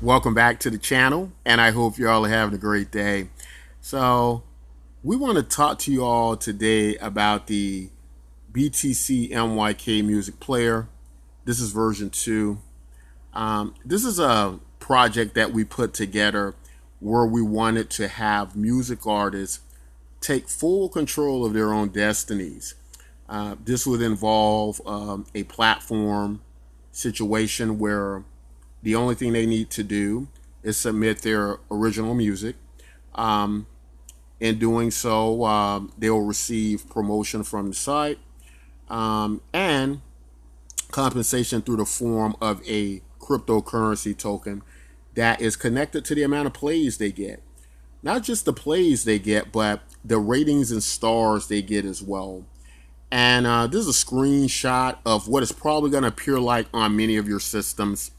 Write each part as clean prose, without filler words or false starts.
Welcome back to the channel, and I hope you all are having a great day. So, we want to talk to you all today about the Btcmyk music player. This is version 2. This is a project that we put together where we wanted to have music artists take full control of their own destinies. This would involve a platform situation where the only thing they need to do is submit their original music. In doing so, they'll receive promotion from the site and compensation through the form of a cryptocurrency token that is connected to the amount of plays they get. Not just the plays they get, but the ratings and stars they get as well. And this is a screenshot of what it's probably going to appear like on many of your systems.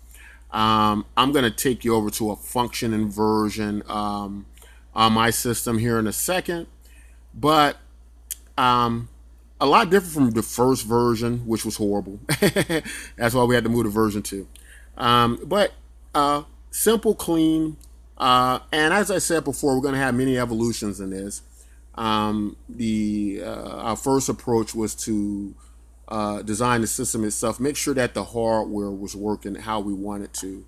I'm going to take you over to a functioning version on my system here in a second. But a lot different from the first version, which was horrible. That's why we had to move to version 2. But simple, clean. And as I said before, we're going to have many evolutions in this. Our first approach was to design the system itself, make sure that the hardware was working how we wanted to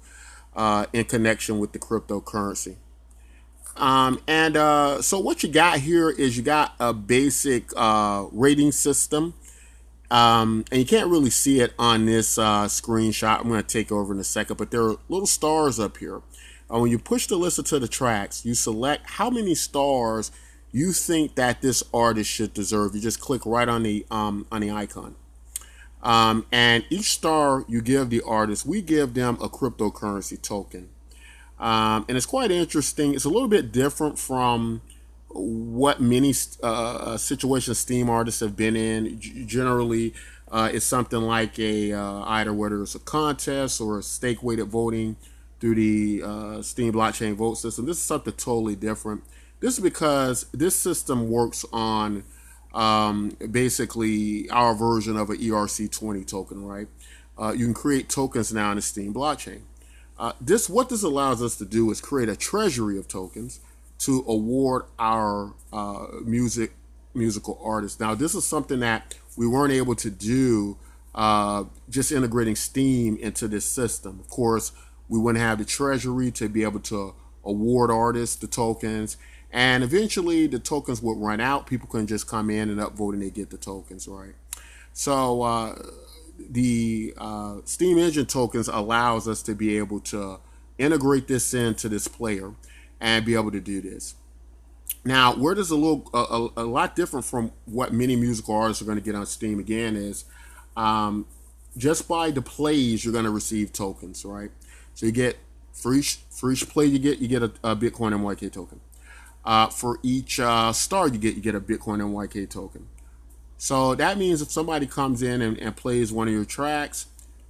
in connection with the cryptocurrency. So what you got here is you got a basic rating system, and you can't really see it on this screenshot. I'm going to take over in a second, but there are little stars up here. When you push the listener to the tracks, you select how many stars you think that this artist should deserve. You just click right on the icon. And each star you give the artist, we give them a cryptocurrency token. And it's quite interesting. It's a little bit different from what many situations Steem artists have been in. Generally, it's something like either whether it's a contest or a stake-weighted voting through the Steem blockchain vote system. This is something totally different. This is because this system works on basically our version of an ERC20 token, right? You can create tokens now in the Steem blockchain. What this allows us to do is create a treasury of tokens to award our musical artists. Now, this is something that we weren't able to do just integrating Steem into this system. Of course, we wouldn't have the treasury to be able to award artists the tokens. And eventually the tokens would run out. People can just come in and upvote and they get the tokens, right? So the Steem Engine tokens allows us to be able to integrate this into this player and be able to do this. Now, where there's a lot different from what many musical artists are going to get on Steem again is just by the plays you're going to receive tokens, right? So you get for each play you get a Bitcoin MYK token. For each star you get a Bitcoin MYK token. So that means if somebody comes in and plays one of your tracks,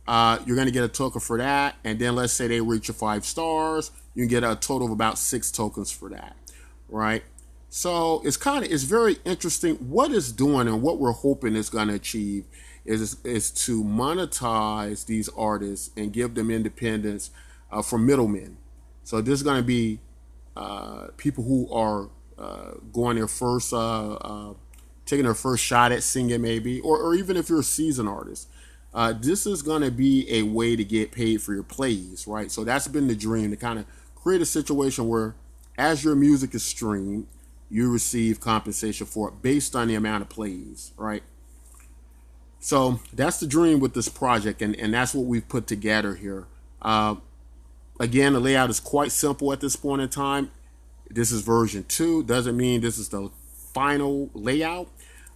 you're going to get a token for that. And then let's say they reach your 5 stars, you can get a total of about 6 tokens for that, right? So it's very interesting. What it's doing and what we're hoping it's going to achieve is to monetize these artists and give them independence from middlemen. So this is going to be people who are going their first, taking their first shot at singing maybe, or even if you're a seasoned artist. This is going to be a way to get paid for your plays, right? So that's been the dream, to kind of create a situation where as your music is streamed, you receive compensation for it based on the amount of plays, right? So that's the dream with this project, and that's what we've put together here. Again, the layout is quite simple at this point in time. This is version 2. Doesn't mean this is the final layout,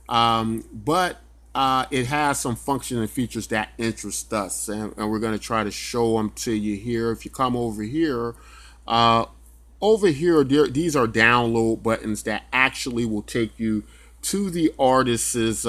but it has some functioning features that interest us, and we're going to try to show them to you here. If you come over here, these are download buttons that actually will take you to the artist's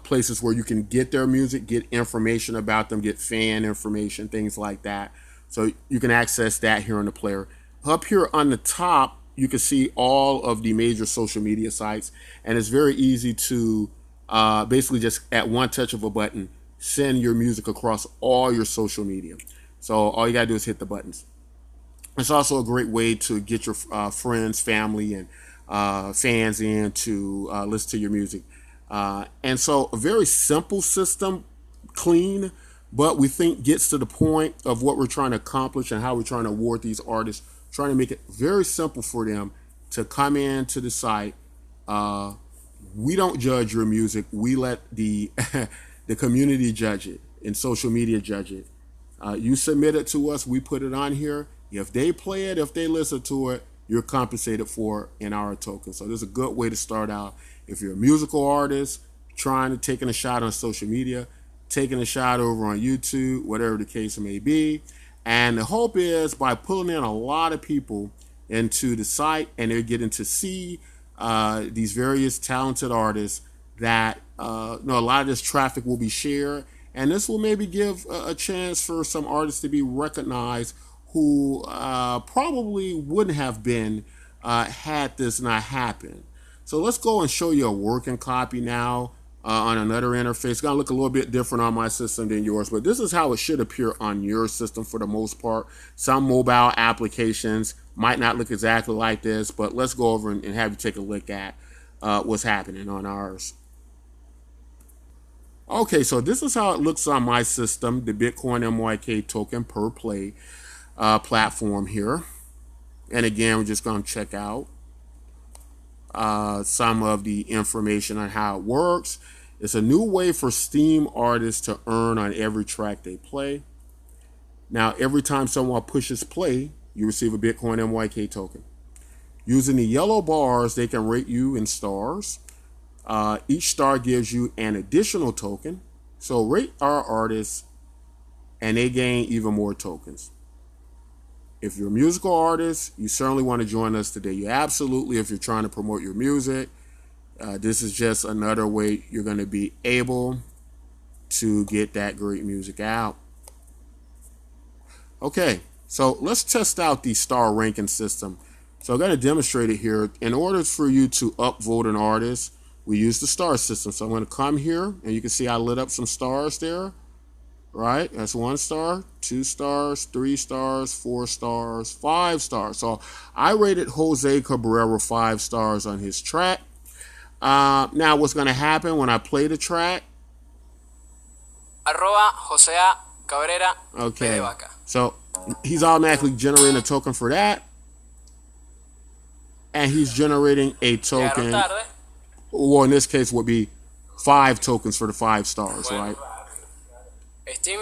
places where you can get their music, get information about them, get fan information, things like that. So you can access that here on the player. Up here on the top, you can see all of the major social media sites, and it's very easy to basically just at one touch of a button send your music across all your social media. So all you gotta do is hit the buttons. It's also a great way to get your friends, family, and fans in to listen to your music. And so a very simple system, clean, but we think gets to the point of what we're trying to accomplish and how we're trying to award these artists, trying to make it very simple for them to come into the site. We don't judge your music. We let the the community judge it and social media judge it. You submit it to us. We put it on here. If they play it, if they listen to it, you're compensated for in our token. So this is a good way to start out. If you're a musical artist trying to taking a shot on social media, taking a shot over on YouTube, whatever the case may be. And the hope is by pulling in a lot of people into the site and they're getting to see these various talented artists that a lot of this traffic will be shared. And this will maybe give a chance for some artists to be recognized who probably wouldn't have been had this not happened. So let's go and show you a working copy now on another interface. It's going to look a little bit different on my system than yours, but this is how it should appear on your system for the most part. Some mobile applications might not look exactly like this, but let's go over and have you take a look at what's happening on ours. Okay, so this is how it looks on my system, the Btcmyk token per play platform here. And again, we're just going to check out some of the information on how it works. It's a new way for Steem artists to earn on every track they play. Now, every time someone pushes play, you receive a Btcmyk token. Using the yellow bars, they can rate you in stars. Each star gives you an additional token. So rate our artists and they gain even more tokens. If you're a musical artist, you certainly want to join us today. You absolutely, if you're trying to promote your music, this is just another way you're going to be able to get that great music out. Okay, so let's test out the star ranking system. So I'm going to demonstrate it here. In order for you to upvote an artist, we use the star system. So I'm going to come here, and you can see I lit up some stars there. Right, that's 1 star, 2 stars, 3 stars, 4 stars, 5 stars. So I rated Jose Cabrera 5 stars on his track. Now what's going to happen when I play the track? @Josea Cabrera. Okay, so he's automatically generating a token for that. And he's generating a token, or in this case would be 5 tokens for the 5 stars, right? Steem,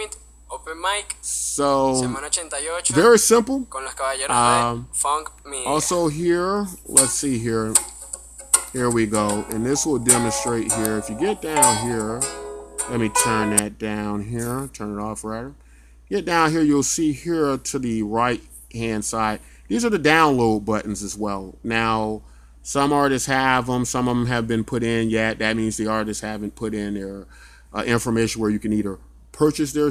Open Mic, so Semana 88, very simple. Con los caballeros de Funk Media. Also here, let's see here. Here we go. And this will demonstrate here. If you get down here, let me turn that down here. Turn it off rather. Get down here, you'll see here to the right hand side. These are the download buttons as well. Now, some artists have them. Some of them have been put in yet. That means the artists haven't put in their information where you can either purchase their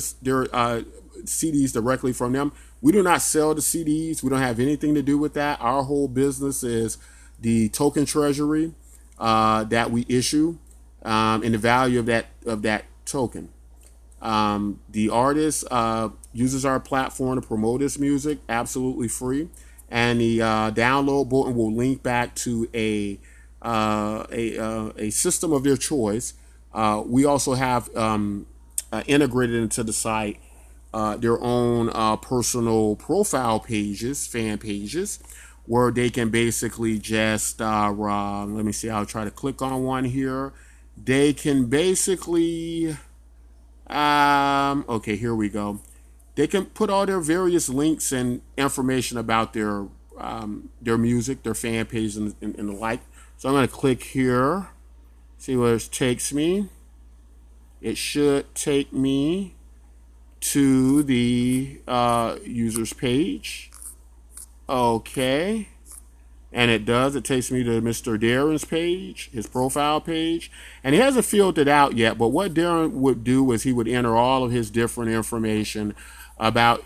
CDs directly from them. We do not sell the CDs. We don't have anything to do with that. Our whole business is the token treasury that we issue and the value of that token. The artist uses our platform to promote his music absolutely free, and the download button will link back to a system of their choice. We also have integrated into the site their own personal profile pages, fan pages, where they can basically just let me see, I'll try to click on one here. They can basically okay, here we go. They can put all their various links and information about their music, their fan page, and the like. So I'm going to click here, see where it takes me. It should take me to the user's page. Okay. And it does. It takes me to Mr. Darren's page, his profile page. And he hasn't filled it out yet. But what Darren would do is he would enter all of his different information about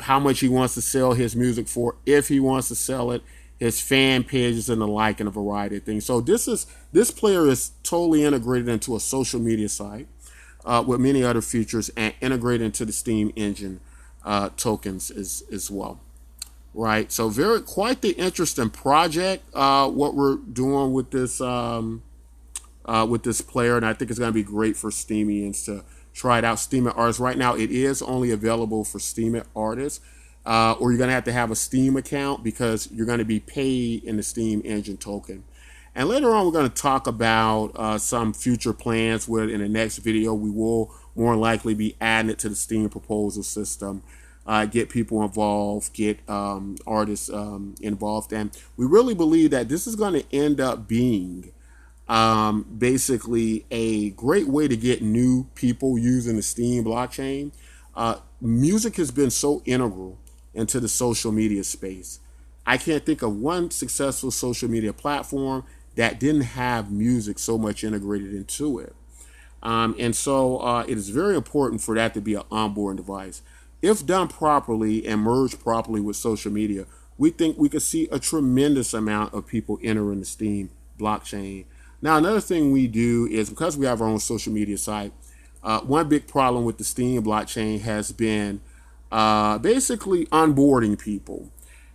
how much he wants to sell his music for, if he wants to sell it, his fan pages and the like, and a variety of things. So this player is totally integrated into a social media site with many other features and integrated into the Steem engine. tokens as well. Right. So quite the interesting project. What we're doing with this player, and I think it's going to be great for Steemians to try it out. Steem artists right now, it is only available for Steem artists, or you're going to have a Steem account because you're going to be paid in the Steem engine token. And later on, we're going to talk about some future plans where in the next video, we will more likely be adding it to the Steem proposal system, get people involved, get artists involved. And we really believe that this is going to end up being basically a great way to get new people using the Steem blockchain. Music has been so integral into the social media space. I can't think of one successful social media platform that didn't have music so much integrated into it. And so it is very important for that to be an onboarding device. If done properly and merged properly with social media, we think we could see a tremendous amount of people entering the Steem blockchain. Now, another thing we do is because we have our own social media site, one big problem with the Steem blockchain has been basically onboarding people.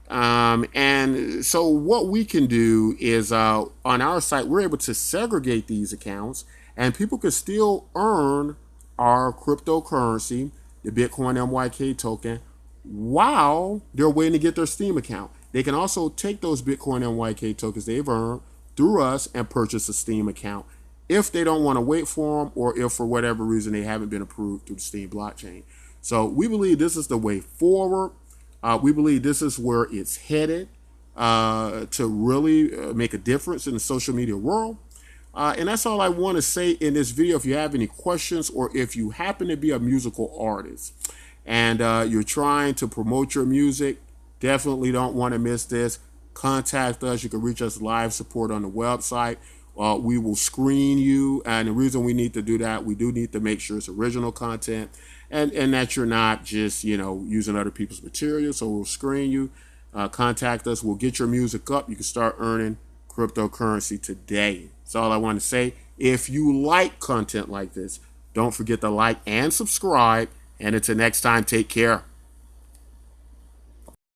And so what we can do is on our site, we're able to segregate these accounts and people can still earn our cryptocurrency, the Bitcoin MYK token, while they're waiting to get their Steem account. They can also take those Bitcoin MYK tokens they've earned through us and purchase a Steem account if they don't want to wait for them or if for whatever reason they haven't been approved through the Steem blockchain. So we believe this is the way forward. We believe this is where it's headed to really make a difference in the social media world. And that's all I want to say in this video. If you have any questions or if you happen to be a musical artist and you're trying to promote your music, definitely don't want to miss this. Contact us. You can reach us live support on the website. We will screen you. And the reason we need to do that, we do need to make sure it's original content and that you're not just, using other people's material. So we'll screen you. Contact us. We'll get your music up. You can start earning cryptocurrency today. That's all I want to say. If you like content like this, don't forget to like and subscribe. And until next time, take care.